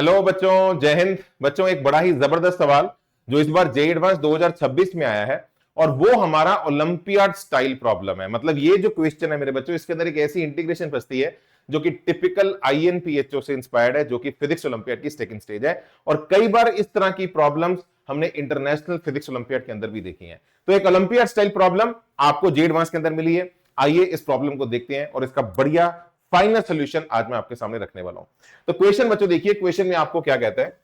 Hello बच्चों, जय हिंद। बच्चों, एक बड़ा ही जबरदस्त सवाल जो इस बार जेईई एडवांस 2026 में आया है और वो हमारा ओलंपियाड स्टाइल प्रॉब्लम है। मतलब ये जो क्वेश्चन है मेरे बच्चों, इसके अंदर एक ऐसी इंटीग्रेशन फंसती है जो कि टिपिकल आईएनपीएचओ से इंस्पायर्ड है, जो कि फिजिक्स ओलंपियाड की सेकंड स्टेज है। और कई बार इस तरह की प्रॉब्लम्स हमने इंटरनेशनल फिजिक्स ओलंपियाड के अंदर भी देखी है। तो एक ओलंपियाड स्टाइल प्रॉब्लम आपको जेईई एडवांस के अंदर मिली है। आइए इस प्रॉब्लम को देखते हैं और इसका बढ़िया फाइनल सोल्यूशन आज मैं आपके सामने रखने वाला हूं। तो क्वेश्चन बच्चों देखिए, क्वेश्चन में आपको क्या कहता है।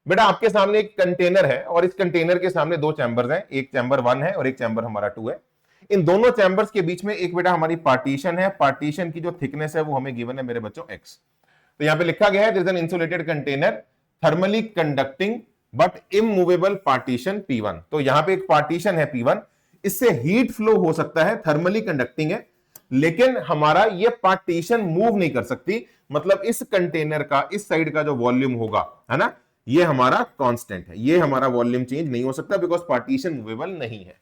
बेटा, आपके सामने एक कंटेनर है और इस कंटेनर के सामने दो चैंबर्स हैं, एक चैंबर 1 है और एक चैंबर हमारा 2 है। इन दोनों चैंबर्स के बीच में एक बेटा हमारी पार्टीशन है। पार्टीशन की जो थिकनेस है वो हमें गिवन है मेरे बच्चों x। तो यहां पे लिखा गया है there is an insulated container thermally conducting but immovable partition P1। तो यहां पे एक पार्टीशन है P1, इससे हीट फ्लो हो सकता है, थर्मली कंडक्टिंग है, लेकिन हमारा ये पार्टीशन मूव नहीं कर सकती। मतलब इस कंटेनर का इस साइड का जो वॉल्यूम होगा, है ना, ये हमारा कांस्टेंट है, ये हमारा वॉल्यूम चेंज नहीं हो सकता बिकॉज पार्टीशन मूवेबल नहीं है।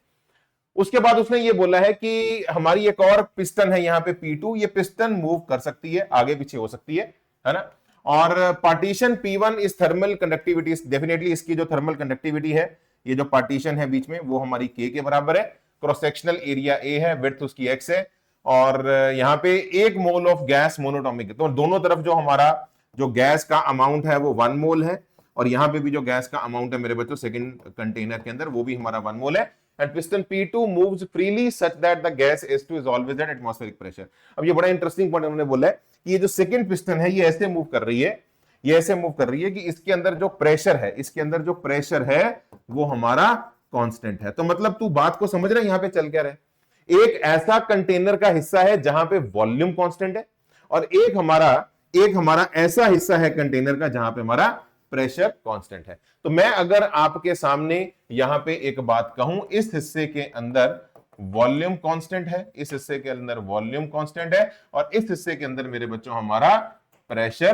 उसके बाद उसने ये बोला है कि हमारी एक और पिस्टन है यहां पे P2, ये पिस्टन मूव कर सकती है, आगे पीछे हो सकती है ना। और पार्टीशन P1 इस थर्मल कंडक्टिविटी, डेफिनेटली इसकी जो थर्मल कंडक्टिविटी है, ये जो पार्टीशन है बीच में, वो हमारी K के बराबर है। क्रॉस सेक्शनल एरिया A है, विड्थ उसकी X है, और यहां पे 1 मोल ऑफ गैस मोनोटॉमिक है। तो दोनों तरफ जो हमारा जो गैस का अमाउंट है वो 1 मोल है, और यहां पे भी जो गैस का अमाउंट है मेरे बच्चों सेकंड कंटेनर के अंदर, वो भी हमारा 1 मोल है। And piston P2 moves freely such that the gas S2 is always at atmospheric pressure. अब ये बड़ा इंटरेस्टिंग पॉइंट उन्होंने बोला है कि ये जो सेकंड पिस्टन है ये ऐसे मूव कर रही है, ये ऐसे मूव कर रही है कि इसके अंदर जो प्रेशर है, इसके अंदर जो प्रेशर है वो हमारा कांस्टेंट है। तो मतलब तू बात को समझ रहा है यहां पे चल क्या रहा है। एक ऐसा कंटेनर का हिस्सा है जहां पे वॉल्यूम कांस्टेंट है, और एक हमारा ऐसा हिस्सा है कंटेनर का जहां पे हमारा प्रेशर कांस्टेंट है। तो मैं अगर आपके सामने यहां पे एक बात कहूं, इस हिस्से के अंदर वॉल्यूम कांस्टेंट है, इस हिस्से के अंदर वॉल्यूम कांस्टेंट है, और इस हिस्से के अंदर मेरे बच्चों हमारा प्रेशर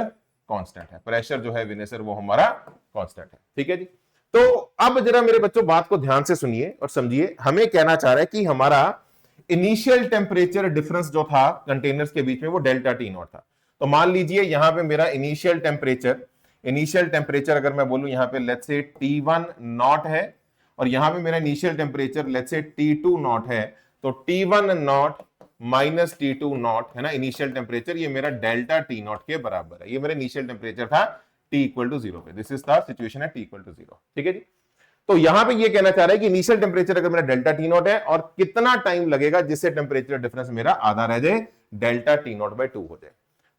कांस्टेंट है। प्रेशर जो है विनेसर वो हमारा कांस्टेंट है। ठीक है जी। तो अब जरा मेरे बच्चों बात को ध्यान से सुनिए और समझिए। हमें कहना चाह रहा है कि हमारा इनिशियल टेम्परेचर डिफरेंस जो था कंटेनर्स के बीच में वो डेल्टा टी नॉट था। तो मान लीजिए यहां पे मेरा इनिशियल टेम्परेचर अगर मैं बोलूं यहां पे लेट्स से T1 नॉट है, और यहां पे मेरा initial temperature let's say T2 not है। तो T1 not minus T2 not है ना इनिशियल टेम्परेचर, ये मेरा डेल्टा टी नॉट के बराबर है। ये मेरा इनिशियल टेम्परेचर था T इक्वल टू 0 पे। दिस इज द सिचुएशन है T इक्वल टू 0। ठीक है जी। तो यहां पे ये कहना चाह रहा है कि इनिशियल टेम्परेचर अगर मेरा डेल्टा टी नॉट है, और कितना टाइम लगेगा जिससे टेम्परेचर डिफरेंस मेरा आधा रह जाए, डेल्टा टी नॉट बाई 2 हो जाए।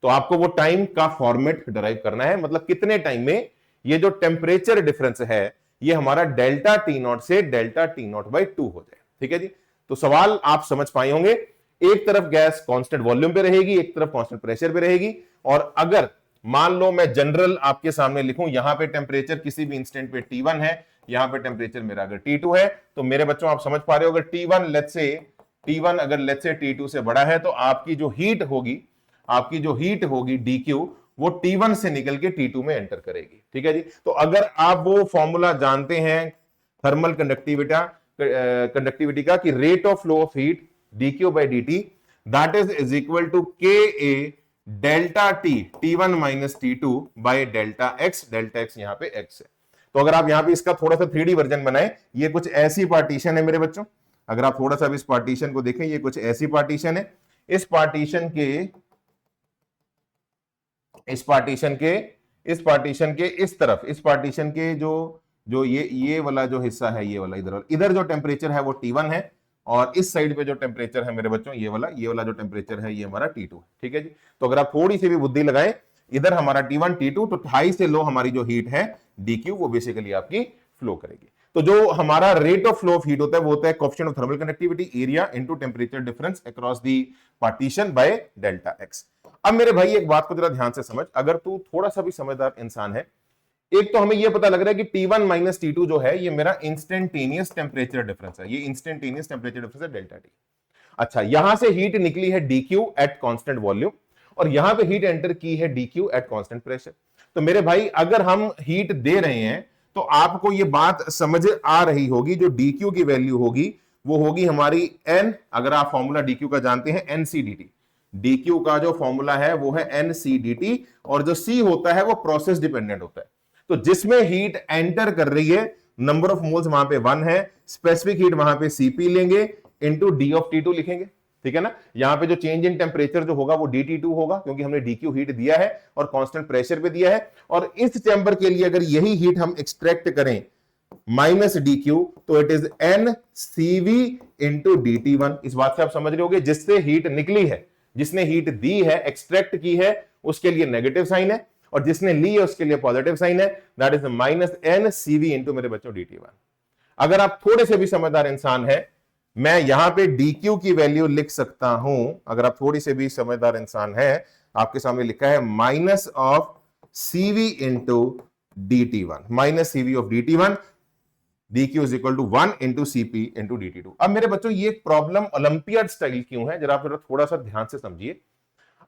तो आपको वो टाइम का फॉर्मेट डिराइव करना है, मतलब कितने टाइम में ये जो टेम्परेचर डिफरेंस है ये हमारा डेल्टा टी नॉट से डेल्टा टी नॉट बाई 2 हो जाए। ठीक है जी। तो सवाल आप समझ पाए होंगे। एक तरफ गैस कांस्टेंट वॉल्यूम पे रहेगी, एक तरफ कांस्टेंट प्रेशर पे रहेगी, और अगर मान लो मैं जनरल आपके सामने लिखूं, यहां पे टेम्परेचर किसी भी इंस्टेंट पे T1 है, यहां पे टेम्परेचर मेरा अगर T2 है, तो मेरे बच्चों आप समझ पा रहे हो, अगर T1 अगर लेट्स से T2 से बड़ा है, तो आपकी जो हीट होगी DQ, वो T1 से निकल के T2 में एंटर करेगी। ठीक है जी। तो अगर आप वो फॉर्मूला जानते हैं थर्मल कंडक्टिविटी का, कि rate of flow of heat DQ by DT that is equal to KA delta T T1 minus T2 by delta X यहां पे X है। तो अगर आप यहां पे इसका थोड़ा सा 3D वर्जन बनाए, ये कुछ ऐसी पार्टीशन है मेरे बच्चों। अगर आप थोड़ा सा इस पार्टीशन को देखें, ये कुछ ऐसी पार्टीशन है। इस पार्टीशन के इस तरफ, इस पार्टीशन के जो ये वाला जो हिस्सा है, ये वाला इधर जो टेम्परेचर है वो T1 है, और इस साइड पे जो टेम्परेचर है मेरे बच्चों ये वाला जो टेम्परेचर है ये हमारा T2 है। ठीक है जी। तो अगर आप थोड़ी सी भी बुद्धि लगाएं, इधर हमारा T1 T2, तो हाई से लो हमारी जो हीट है DQ वो बेसिकली आपकी फ्लो करेगी। तो जो हमारा rate of flow of heat होता है वो होता है coefficient of thermal conductivity area into temperature difference across the partition by delta X। अब मेरे भाई एक बात को जरा ध्यान से समझ, अगर तू थोड़ा सा भी समझदार इंसान है, एक तो हमें यह पता लग रहा है कि T1 माइनस T2 जो है ये मेरा इंस्टेंटेनियस टेम्परेचर डिफरेंस है, ये इंस्टेंटेनियस टेम्परेचर डिफरेंस है डेल्टा T। अच्छा, यहां से हीट निकली है DQ एट कांस्टेंट वॉल्यूम, और यहां पे हीट एंटर की है DQ एट कांस्टेंट प्रेशर। तो मेरे भाई अगर हम हीट दे रहे हैं तो आपको ये बात समझ आ रही होगी, जो DQ की वैल्यू होगी वो होगी हमारी N, अगर आप फॉर्मूला DQ का जानते हैं NCDT। DQ का जो फॉर्मूला है वो है NCDT, और जो C होता है वो प्रोसेस डिपेंडेंट होता है। तो जिसमें हीट एंटर कर रही है, नंबर ऑफ मोल्स वहां पे 1 है, स्पेसिफिक हीट वहां पे Cp लेंगे इंटू डी ऑफ T2 लिखेंगे, ठीक है ना। यहां पे जो चेंज इन टेम्परेचर जो होगा वो dT2 होगा, क्योंकि हमने dQ हीट दिया है और कांस्टेंट प्रेशर पे दिया है। और इस चैम्बर के लिए अगर यही हीट हम एक्सट्रैक्ट करें माइनस dQ, तो it is NCV into DT1। इस बात से आप समझ रहे होगे, जिससे हीट निकली है, जिसने हीट दी है, एक्सट्रैक्ट की है, उसके लिए नेगेटिव साइन है, और जिसने ली है उसके लिए पॉजिटिव साइन है, that is minus NCV into मेरे बच्चों DT1। अगर आप थोड़े से भी समझदार इंसान है, मैं यहां पे dQ की वैल्यू लिख सकता हूं। अगर आप थोड़ी से भी समझदार इंसान है, आपके सामने लिखा है minus of CV into DT1, minus CV of DT1, dQ is equal to 1 into CP into DT2। अब मेरे बच्चों ये प्रॉब्लम ओलंपियाड स्टाइल क्यों है, जरा आप थोड़ा सा ध्यान से समझिए।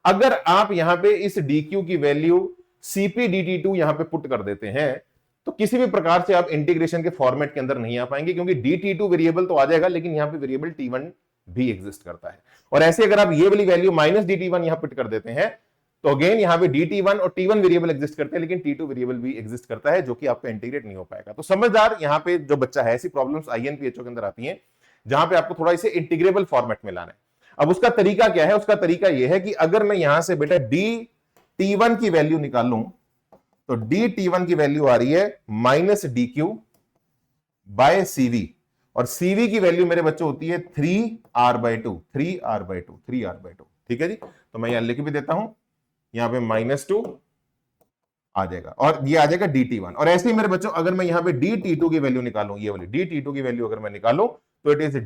अगर आप यहां पे इस dQ की वैल्यू CP DT2 यहां पे पुट कर देते हैं, तो किसी भी प्रकार से आप इंटीग्रेशन के फॉर्मेट के अंदर नहीं आ पाएंगे, क्योंकि DT2 वेरिएबल तो आ जाएगा, लेकिन यहां पे वेरिएबल T1 भी एग्जिस्ट करता है। और ऐसे अगर आप ये वाली वैल्यू माइनस DT1 यहां पुट कर देते हैं, तो अगेन यहां पे DT1 और T1 वेरिएबल एग्जिस्ट करते हैं, लेकिन T2 वेरिएबल भी एग्जिस्ट करता है, जो कि आपका इंटीग्रेट नहीं हो पाएगा। तो समझदार यहां पे जो बच्चा है, ऐसी प्रॉब्लम्स INPHO के अंदर आती हैं जहां पे आपको थोड़ा इसे इंटीग्रेबल फॉर्मेट में लाना है। अब उसका तरीका क्या है? उसका तरीका यह है कि अगर मैं यहां से बेटा DT1 की वैल्यू निकालूं, तो DT1 की वैल्यू आ रही है माइनस DQ बाय CV, और CV की वैल्यू मेरे बच्चों होती है 3R/2, 3R/2, 3R/2, ठीक है जी। तो मैं यहां लिख भी देता हूं, यहां पे -2 आ जाएगा, और ये आ जाएगा DT1। और ऐसे ही मेरे बच्चों अगर मैं यहां पे DT2 की वैल्यू निकालूं, ये वाली DT2 की वैल्यू अगर मैं निकालूं, तो it is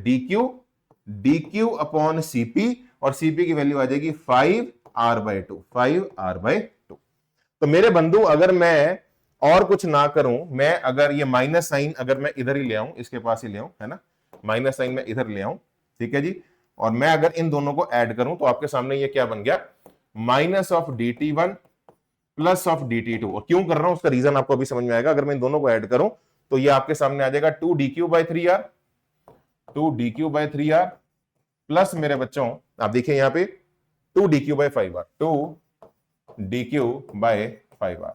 DQ upon CP, और CP की वैल्यू आ जाएगी 5R/2, 5R/2। तो मेरे बंधु, अगर मैं और कुछ ना करूं, मैं अगर ये माइनस साइन अगर मैं इधर ही ले आऊं, इसके पास ही ले आऊं, है ना, माइनस साइन मैं इधर ले आऊं, ठीक है जी, और मैं अगर इन दोनों को ऐड करूं, तो आपके सामने ये क्या बन गया, minus of DT1 plus of DT2। और क्यों कर रहा हूं उसका रीजन आपको अभी समझ में आएगा। अगर मैं इन दोनों को ऐड करूं, तो ये आपके सामने आ जाएगा 2DQ/3R, 2DQ/3R प्लस मेरे बच्चों आप देखिए यहां पे 2DQ/5R, 2DQ/5R।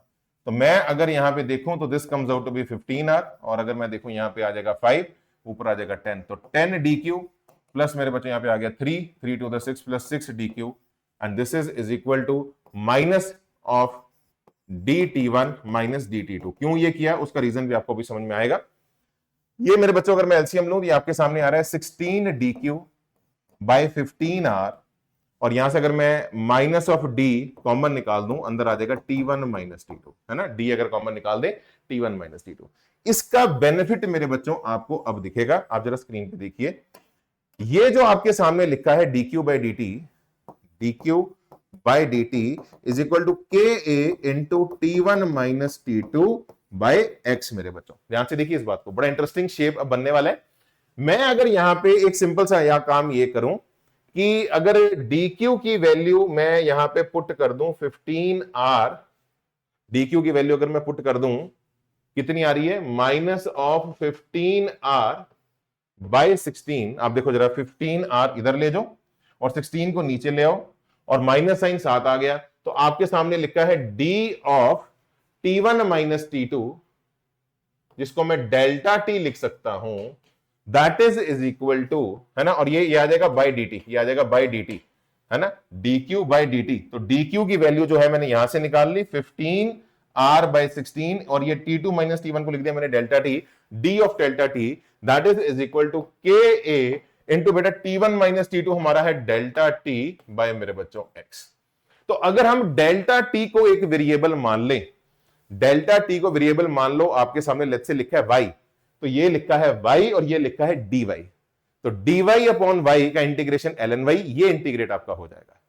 तो मैं अगर यहां पे देखूं, तो this comes out to be 15R, और अगर मैं देखूं यहां पे आ जाएगा 5, ऊपर आ जाएगा 10, तो 10DQ प्लस मेरे बच्चों यहां पे आ गया 3 to the 6 plus 6DQ, and this is equal to minus of DT1 minus DT2। क्यों ये किया, उसका रीजन भी आपको भी समझ में आएगा। ये मेरे बच्चों अगर मैं एलसीएम लूं, तो ये आपके सामने आ रहा है 16DQ/15R, और यहां से अगर मैं माइनस ऑफ D कॉमन निकाल दूं, अंदर आ जाएगा T1 माइनस T2, है ना, D अगर कॉमन निकाल दे, T1 माइनस T2। इसका बेनिफिट मेरे बच्चों आपको अब दिखेगा। आप जरा स्क्रीन पे देखिए, ये जो आपके सामने लिखा है DQ/DT, DQ/DT is equal to KA into T1 minus T2/X। मेरे बच्चों ध्यान से देखिए इस बात को, बड़ा इंटरेस्टिंग शेप अब बनने वाला है। मैं अगर यहां पे एक सिंपल सा यहां काम ये करूं कि अगर DQ की वैल्यू मैं यहां पे पुट कर दूं 15R, DQ की वैल्यू अगर मैं पुट कर दूं, कितनी आ रही है, माइनस ऑफ 15R/16। आप देखो जरा, 15R इधर ले जाओ और 16 को नीचे ले आओ, और माइनस साइन साथ आ गया, तो आपके सामने लिखा है D of T1 minus T2, जिसको मैं डेल्टा T लिख सकता हूं, दैट इज इक्वल टू, है ना, और ये आ जाएगा बाय DT, ये आ जाएगा बाय DT, है ना, DQ/DT। तो DQ की वैल्यू जो है मैंने यहां से निकाल ली 15R/16, और ये T2 माइनस T1 को लिख दिया मैंने delta T, D of delta T that is equal to KA into बेटा T1 माइनस T2 हमारा है डेल्टा T बाय मेरे बच्चों X। तो अगर हम डेल्टा T को एक वेरिएबल मान लें, डेल्टा T को वेरिएबल मान लो, आपके सामने लेट्स से लिखा है Y, तो ये लिखा है Y और ये लिखा है dy, तो dy अपॉन y का इंटीग्रेशन ln y, ये इंटीग्रेट आपका हो जाएगा।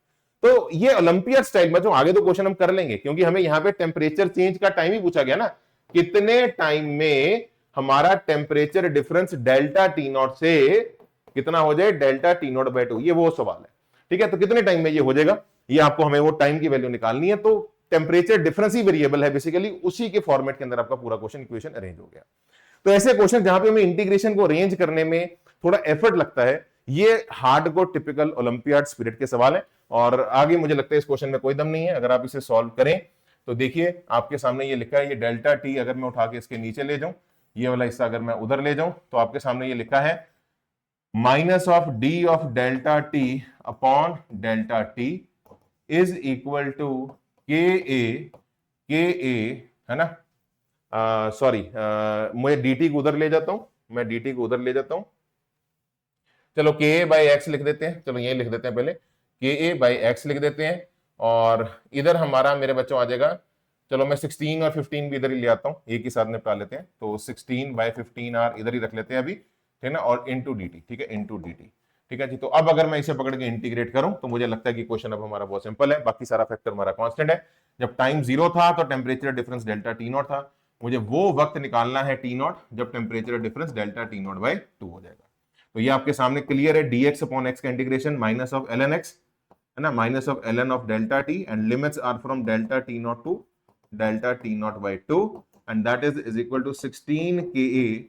तो ये ओलंपियाड स्टाइल में, जो आगे तो क्वेश्चन हम कर लेंगे, क्योंकि हमें यहां पे टेम्परेचर चेंज का टाइम ही पूछा गया ना, कितने टाइम में हमारा टेम्परेचर डिफरेंस डेल्टा T0 से कितना हो जाए, डेल्टा T0/2, ये वो सवाल है, ठीक है। तो कितने टाइम में ये हो जाएगा, ये आपको हमें वो टाइम की वैल्यू निकालनी है। तो टेम्परेचर डिफरेंस ही वेरिएबल है बेसिकली, उसी के फॉर्मेट के अंदर आपका पूरा क्वेश्चन इक्वेशन अरेंज हो गया। तो ऐसे क्वेश्चन जहां पे हमें इंटीग्रेशन को अरेंज करने में थोड़ा एफर्ट लगता है, ये हार्डकोर टिपिकल ओलंपियाड स्पिरिट के सवाल है, और आगे मुझे लगता है इस क्वेश्चन में कोई दम नहीं है। अगर आप इसे सॉल्व करें तो देखिए आपके सामने ये लिखा है, ये डेल्टा टी अगर मैं उठा के इसके नीचे ले जाऊं, ये वाला हिस्सा अगर मैं उधर ले जाऊं, तो आपके सामने ये लिखा है minus of D of delta T upon delta T is equal to K A, है ना, सॉरी मैं dt को उधर ले जाता हूं, मैं dt को उधर ले जाता हूं, चलो के ए बाई एक्स लिख देते हैं, चलो यही लिख देते हैं पहले, के ए बाई एक्स लिख देते हैं, और इधर हमारा मेरे बच्चों आ जाएगा, चलो मैं 16 और 15 भी इधर ही ले आता हूं, एक ही साथ निपटा लेते हैं, तो 16 बाई 15 आर इधर ही रख लेते हैं अभी, ठीक है ना, और इंटू डी टी, ठीक है, इंटू डी टी, ठीक है जी। तो अब अगर मैं इसे पकड़ के इंटीग्रेट करूं तो मुझे लगता है कि क्वेश्चन अब हमारा बहुत सिंपल है, बाकी सारा फैक्टर हमारा कांस्टेंट है। जब टाइम 0 था तो temperature difference delta T not था, मुझे वो वक्त निकालना है टी नॉट जब temperature difference delta T not by 2 हो जाएगा। तो ये आपके सामने क्लियर है, dx अपॉन x का integration minus of ln x, है ना, minus of ln of delta T, and limits are from delta T not to delta T not by 2, and that is equal to 16 K A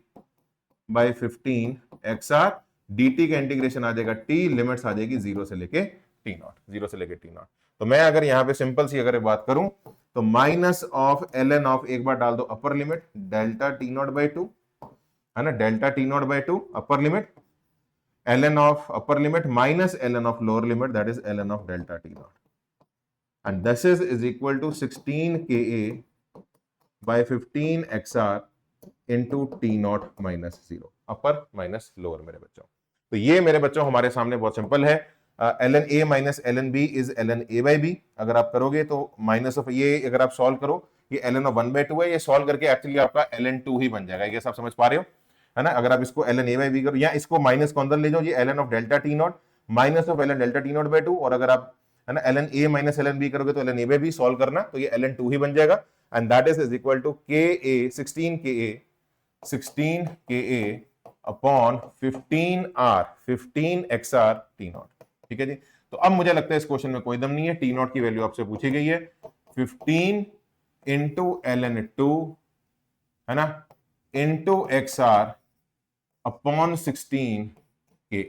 by 15 X R, dt का integration आ जाएगा t, limits आ जाएगी 0 से लेके T not, 0 से लेके T not. तो मैं अगर यहाँ पे सिंपल सी अगर बात करूं तो माइनस ऑफ ln ऑफ, एक बार डाल दो upper limit delta T not by 2, है ना, delta T not by 2 upper limit, ln of upper limit minus ln of lower limit, that is ln of delta t naught, and this is equal to 16 ka by 15 xr into t naught minus 0, upper minus lower मेरे बच्चों। तो ये मेरे बच्चों हमारे सामने बहुत simple है, ln a minus ln b is ln a by b, अगर आप करोगे तो माइनस ऑफ ये अगर आप सॉल्व करो, ये ln of 1/2 है, ये सॉल्व करके एक्चुअली आपका ln 2 ही बन जाएगा, ये सब समझ पा रहे हो, है ना। अगर आप इसको ln a by b करो या इसको माइनस को अंदर ले जाओ, ये ln of delta T nought minus of ln delta T not by 2, और अगर आप, है ना, ln a minus ln b करोगे तो ln a by b solve करना, तो ये ln 2 ही बन जाएगा, and that is equal to K A 16 K A upon 15 R 15 X R T nought, ठीक है जी। तो अब मुझे लगता है इस क्वेश्चन में कोई दम नहीं है, टी नॉट की वैल्यू आपसे पूछी गई है 15 इंटू ln 2, है ना, इंटू एक्स आर अपॉन 16 के,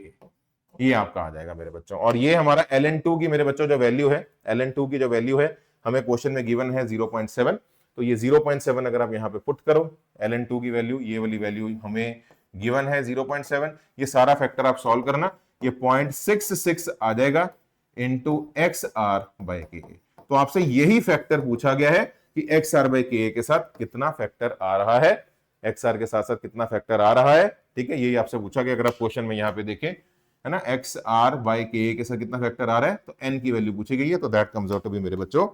ये आपका आ जाएगा मेरे बच्चों। और ये हमारा ln2 की मेरे बच्चों जो वैल्यू है, ln2 की जो वैल्यू है हमें क्वेश्चन में गिवन है 0.7, तो ये 0.7 अगर आप यहां पे पुट करो, ln2 की वैल्यू, ये वाली वैल्यू हमें गिवन है 0.7, ये सारा फैक्टर आप सॉल्व करना, ये 0.66 आ जाएगा इंटू एक्स आर बाई के। तो आपसे यही फैक्टर पूछा गया है कि एक्स आर बाई के के साथ कितना फैक्टर आ रहा है, एक्स आर के साथ साथ कितना फैक्टर आ रहा है, ठीक है, यही आपसे पूछा गया। अगर आप क्वेश्चन में यहाँ पे देखें, है ना, एक्स आर बाई के साथ कितना फैक्टर आ रहा है, तो एन की वैल्यू पूछी गई है, तो that comes out to be मेरे बच्चों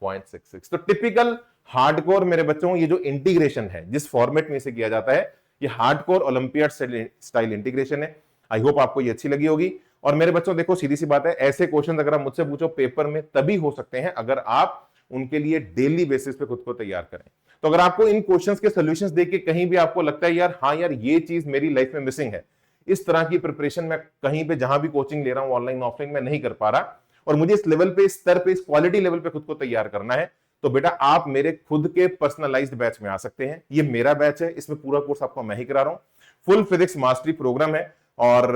0.66। तो टिपिकल हार्डकोर मेरे बच्चों, ये जो इंटीग्रेशन है जिस फॉर्मेट में इसे किया जाता है, ये हार्डकोर ओलंपियाड स्टाइल इंटीग्रेशन है। आई होप आपको ये अच्छी लगी होगी। और मेरे बच्चों देखो, सीधी सी बात है, ऐसे क्वेश्चन अगर आप मुझसे पूछो पेपर में तभी हो सकते हैं अगर आप उनके लिए डेली बेसिस पे खुद को तैयार करें। तो अगर आपको इन क्वेश्चंस के सॉल्यूशंस देख के कहीं भी आपको लगता है यार हाँ यार ये चीज मेरी लाइफ में मिसिंग है, इस तरह की प्रिपरेशन मैं कहीं पे जहां भी कोचिंग ले रहा हूं ऑनलाइन ऑफलाइन में नहीं कर पा रहा, और मुझे इस लेवल पे, इस स्तर पे, इस क्वालिटी लेवल पे खुद को तैयार करना है, तो बेटा आप मेरे खुद के पर्सनलाइज्ड बैच में आ सकते हैं। ये मेरा बैच है, इसमें पूरा कोर्स आपको मैं ही करा रहा हूं, फुल फिजिक्स मास्टरी प्रोग्राम है, और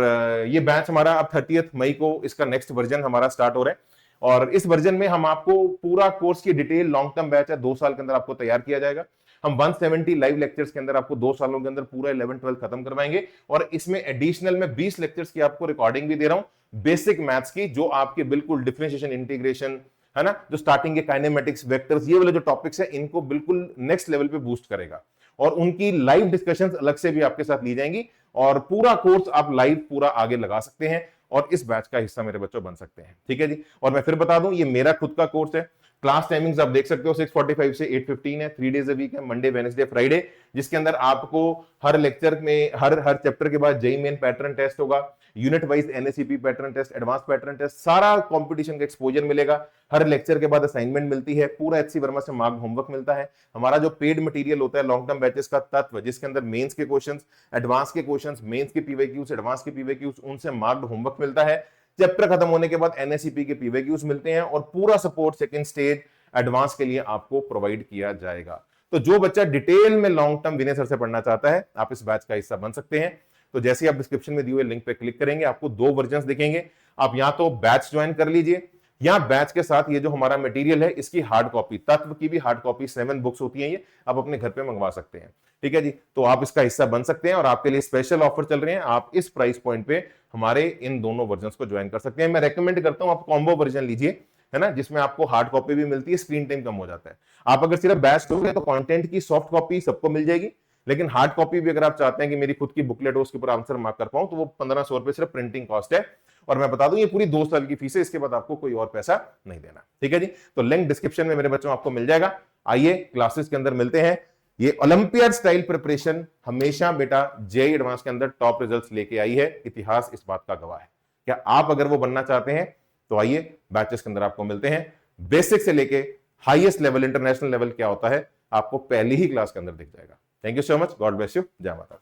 ये बैच हमारा अब 30 मई को इसका नेक्स्ट वर्जन हमारा स्टार्ट हो रहा है, और इस वर्जन में हम आपको पूरा कोर्स की डिटेल, लॉन्ग टर्म बैच है, 2 साल के अंदर आपको तैयार किया जाएगा। हम 170 लाइव लेक्चर्स के अंदर आपको 2 सालों के अंदर पूरा 11-12 खत्म करवाएंगे, और इसमें एडिशनल में 20 लेक्चर्स की आपको रिकॉर्डिंग भी दे रहा हूं, बेसिक मैथ्स की, जो आपके बिल्कुल डिफरेंशिएशन, इंटीग्रेशन, है ना, जो स्टार्टिंग के काइनेमेटिक्स, वेक्टर्स, ये वाले जो टॉपिक्स है, इनको बिल्कुल नेक्स्ट लेवल पे बूस्ट करेगा, और उनकी लाइव डिस्कशंस अलग से भी आपके साथ ली जाएंगी, और पूरा कोर्स आप लाइव पूरा आगे लगा सकते हैं और इस बैच का हिस्सा मेरे बच्चों बन सकते हैं। ठीक है जी। और मैं फिर बता दूं, ये मेरा खुद का कोर्स है। क्लास टाइमिंग्स आप देख सकते हो, 6:45 से 8:15 है, 3 डेज अ वीक है, मंडे, वेडनेसडे, फ्राइडे, जिसके अंदर आपको हर लेक्चर में, हर चैप्टर के बाद जेईई मेन पैटर्न टेस्ट होगा, unit wise NACP pattern test, advance pattern test, सारा कंपटीशन का एक्सपोजर मिलेगा। हर लेक्चर के बाद असाइनमेंट मिलती है, पूरा एचसी वर्मा से मार्क होमवर्क मिलता है। हमारा जो पेड मटेरियल होता है लॉन्ग टर्म बैचेस का तत्व, जिसके अंदर मेंस के क्वेश्चंस, एडवांस के क्वेश्चंस, मेंस के पीवाईक्यूज, एडवांस के पीवाईक्यूज, उनसे मार्क्ड होमवर्क मिलता है। चैप्टर खत्म होने के बाद एनएसीपी के पीवाईक्यूज मिलते हैं, और पूरा सपोर्ट सेकंड स्टेज एडवांस के लिए आपको प्रोवाइड किया जाएगा। तो जो बच्चा डिटेल में लॉन्ग टर्म विनय सर से पढ़ना चाहता है, आप इस बैच का हिस्सा बन सकते हैं। तो जैसे ही आप डिस्क्रिप्शन में दिए हुए लिंक पे क्लिक करेंगे, आपको 2 वर्जन्स दिखेंगे। आप या तो बैच ज्वाइन कर लीजिए, यहाँ बैच के साथ ये जो हमारा मटेरियल है इसकी हार्ड कॉपी, तत्व की भी हार्ड कॉपी 7 बुक्स होती हैं, ये आप अपने घर पे मंगवा सकते हैं। ठीक है जी, तो आप इसका हिस्सा बन सकते हैं और आपके लिए स्पेशल ऑफर चल रहे हैं। आप इस प्राइस पॉइंट पे हमारे इन दोनों वर्जन को ज्वाइन कर सकते हैं। मैं रेकमेंड करता हूं आप कॉम्बो वर्जन लीजिए, है ना, जिसमें आपको हार्ड कॉपी भी मिलती है, स्क्रीन टाइम कम हो जाता है। आप अगर सिर्फ बैच लोगे तो कंटेंट की सॉफ्ट कॉपी सबको मिल जाएगी, लेकिन हार्ड कॉपी भी अगर आप चाहते हैं कि मेरी खुद की बुकलेट हो उसके ऊपर आंसर मार्क कर पाऊं, तो वो 1500 रुपए सिर्फ प्रिंटिंग कॉस्ट है। और मैं बता दूं ये पूरी 2 साल की फीस है, इसके बाद आपको कोई और पैसा नहीं देना। ठीक है जी, तो लिंक डिस्क्रिप्शन में मेरे बच्चों आपको मिल जाएगा। आइए क्लासेस के अंदर मिलते हैं। ये ओलंपियाड स्टाइल प्रिपरेशन हमेशा बेटा जेईई एडवांस के अंदर टॉप रिजल्ट्स लेके आई है, इतिहास इस बात का गवाह है। क्या आप अगर वो बनना चाहते हैं तो आइए बैचेस के अंदर आपको मिलते हैं। बेसिक से लेके हाईएस्ट लेवल, इंटरनेशनल लेवल क्या होता है आपको पहली ही क्लास के अंदर दिख जाएगा। Thank you so much, God bless you, जय माता।